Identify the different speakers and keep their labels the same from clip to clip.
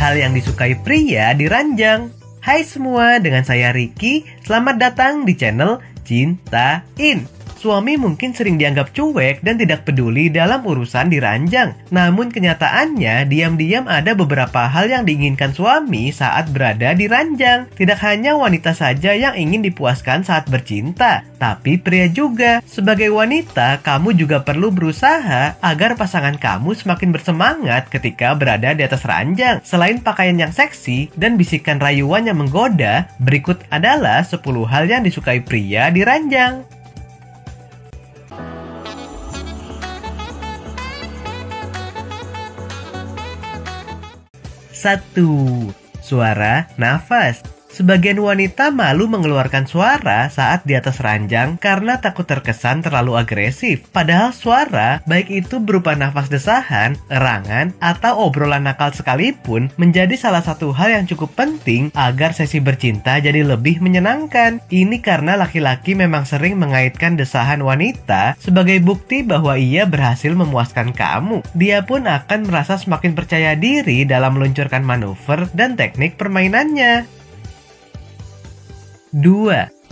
Speaker 1: hal yang disukai pria di ranjang. Hai semua, dengan saya Ricky. Selamat datang di channel Cintain. Suami mungkin sering dianggap cuek dan tidak peduli dalam urusan di ranjang. Namun kenyataannya, diam-diam ada beberapa hal yang diinginkan suami saat berada di ranjang. Tidak hanya wanita saja yang ingin dipuaskan saat bercinta, tapi pria juga. Sebagai wanita, kamu juga perlu berusaha agar pasangan kamu semakin bersemangat ketika berada di atas ranjang. Selain pakaian yang seksi dan bisikan rayuan yang menggoda, berikut adalah 10 hal yang disukai pria di ranjang. 1. Suara nafas. Sebagian wanita malu mengeluarkan suara saat di atas ranjang karena takut terkesan terlalu agresif. Padahal suara, baik itu berupa nafas desahan, erangan, atau obrolan nakal sekalipun, menjadi salah satu hal yang cukup penting agar sesi bercinta jadi lebih menyenangkan. Ini karena laki-laki memang sering mengaitkan desahan wanita sebagai bukti bahwa ia berhasil memuaskan kamu. Dia pun akan merasa semakin percaya diri dalam meluncurkan manuver dan teknik permainannya. 2.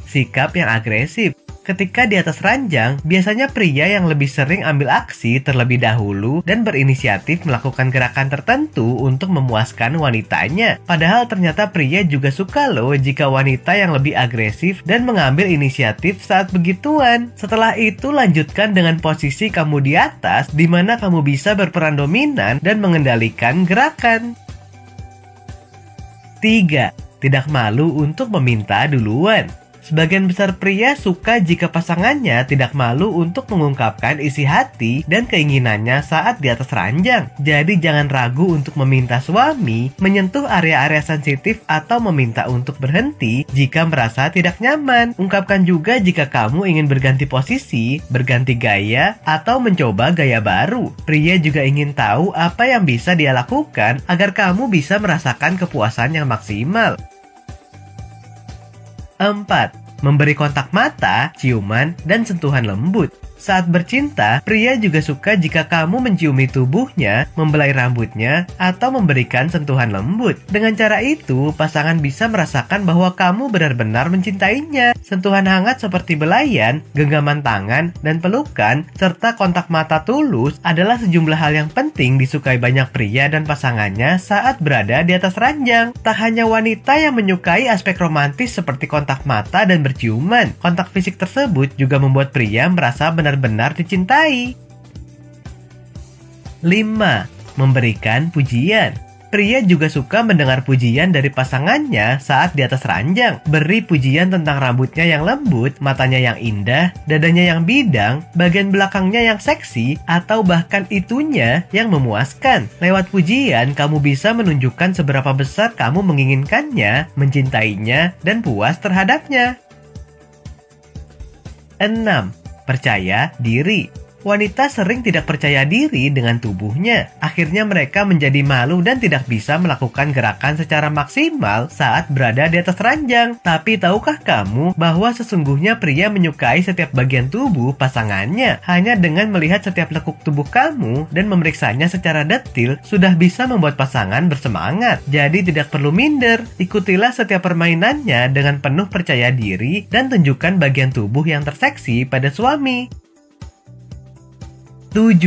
Speaker 1: Sikap yang agresif. Ketika di atas ranjang, biasanya pria yang lebih sering ambil aksi terlebih dahulu dan berinisiatif melakukan gerakan tertentu untuk memuaskan wanitanya. Padahal ternyata pria juga suka loh jika wanita yang lebih agresif dan mengambil inisiatif saat begituan. Setelah itu lanjutkan dengan posisi kamu di atas, di mana kamu bisa berperan dominan dan mengendalikan gerakan. 3. Tidak malu untuk meminta duluan. Sebagian besar pria suka jika pasangannya tidak malu untuk mengungkapkan isi hati dan keinginannya saat di atas ranjang. Jadi jangan ragu untuk meminta suami menyentuh area-area sensitif atau meminta untuk berhenti jika merasa tidak nyaman. Ungkapkan juga jika kamu ingin berganti posisi, berganti gaya, atau mencoba gaya baru. Pria juga ingin tahu apa yang bisa dia lakukan agar kamu bisa merasakan kepuasan yang maksimal. 4. Memberi kontak mata, ciuman, dan sentuhan lembut. Saat bercinta, pria juga suka jika kamu menciumi tubuhnya, membelai rambutnya, atau memberikan sentuhan lembut. Dengan cara itu, pasangan bisa merasakan bahwa kamu benar-benar mencintainya. Sentuhan hangat seperti belayan, genggaman tangan, dan pelukan, serta kontak mata tulus adalah sejumlah hal yang penting disukai banyak pria dan pasangannya saat berada di atas ranjang. Tak hanya wanita yang menyukai aspek romantis seperti kontak mata dan berciuman, kontak fisik tersebut juga membuat pria merasa benar-benar dicintai. 5. Memberikan pujian. Pria juga suka mendengar pujian dari pasangannya saat di atas ranjang. Beri pujian tentang rambutnya yang lembut, matanya yang indah, dadanya yang bidang, bagian belakangnya yang seksi, atau bahkan itunya yang memuaskan. Lewat pujian, kamu bisa menunjukkan seberapa besar kamu menginginkannya, mencintainya, dan puas terhadapnya. 6. Percaya diri. Wanita sering tidak percaya diri dengan tubuhnya. Akhirnya mereka menjadi malu dan tidak bisa melakukan gerakan secara maksimal saat berada di atas ranjang. Tapi tahukah kamu bahwa sesungguhnya pria menyukai setiap bagian tubuh pasangannya? Hanya dengan melihat setiap lekuk tubuh kamu dan memeriksanya secara detil, sudah bisa membuat pasangan bersemangat. Jadi tidak perlu minder. Ikutilah setiap permainannya dengan penuh percaya diri dan tunjukkan bagian tubuh yang terseksi pada suami. 7.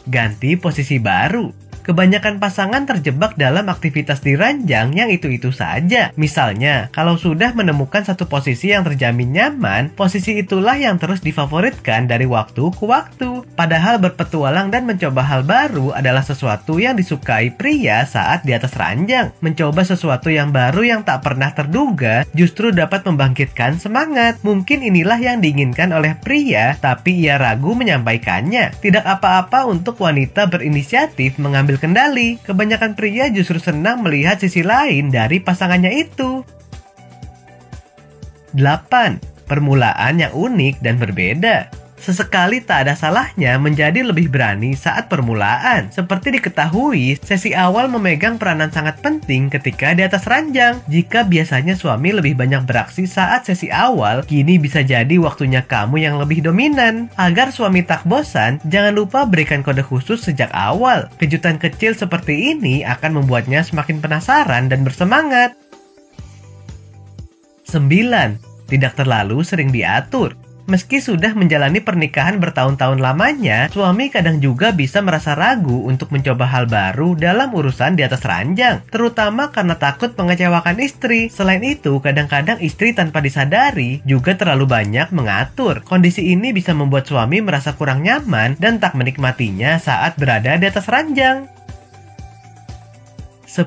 Speaker 1: Ganti posisi baru. Kebanyakan pasangan terjebak dalam aktivitas di ranjang yang itu-itu saja. Misalnya, kalau sudah menemukan satu posisi yang terjamin nyaman, posisi itulah yang terus difavoritkan dari waktu ke waktu. Padahal berpetualang dan mencoba hal baru adalah sesuatu yang disukai pria saat di atas ranjang. Mencoba sesuatu yang baru yang tak pernah terduga justru dapat membangkitkan semangat. Mungkin inilah yang diinginkan oleh pria, tapi ia ragu menyampaikannya. Tidak apa-apa untuk wanita berinisiatif mengambil kendali. Kebanyakan pria justru senang melihat sisi lain dari pasangannya itu. 8. Permulaan yang unik dan berbeda. Sesekali tak ada salahnya menjadi lebih berani saat permulaan. Seperti diketahui, sesi awal memegang peranan sangat penting ketika di atas ranjang. Jika biasanya suami lebih banyak beraksi saat sesi awal, kini bisa jadi waktunya kamu yang lebih dominan. Agar suami tak bosan, jangan lupa berikan kode khusus sejak awal. Kejutan kecil seperti ini akan membuatnya semakin penasaran dan bersemangat. 9. Tidak terlalu sering diatur. Meski sudah menjalani pernikahan bertahun-tahun lamanya, suami kadang juga bisa merasa ragu untuk mencoba hal baru dalam urusan di atas ranjang, terutama karena takut mengecewakan istri. Selain itu, kadang-kadang istri tanpa disadari juga terlalu banyak mengatur. Kondisi ini bisa membuat suami merasa kurang nyaman dan tak menikmatinya saat berada di atas ranjang. 10.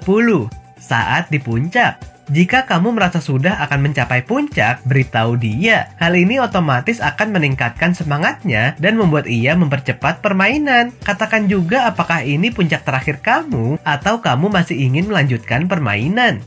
Speaker 1: Saat di puncak. Jika kamu merasa sudah akan mencapai puncak, beritahu dia. Hal ini otomatis akan meningkatkan semangatnya dan membuat ia mempercepat permainan. Katakan juga apakah ini puncak terakhir kamu atau kamu masih ingin melanjutkan permainan.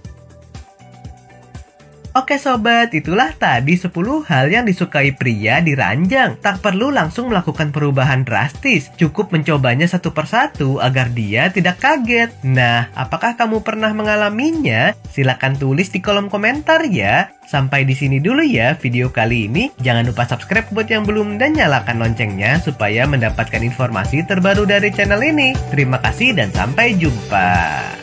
Speaker 1: Oke sobat, itulah tadi 10 hal yang disukai pria di ranjang. Tak perlu langsung melakukan perubahan drastis, cukup mencobanya satu persatu agar dia tidak kaget. Nah, apakah kamu pernah mengalaminya? Silahkan tulis di kolom komentar ya. Sampai di sini dulu ya video kali ini. Jangan lupa subscribe buat yang belum dan nyalakan loncengnya supaya mendapatkan informasi terbaru dari channel ini. Terima kasih dan sampai jumpa.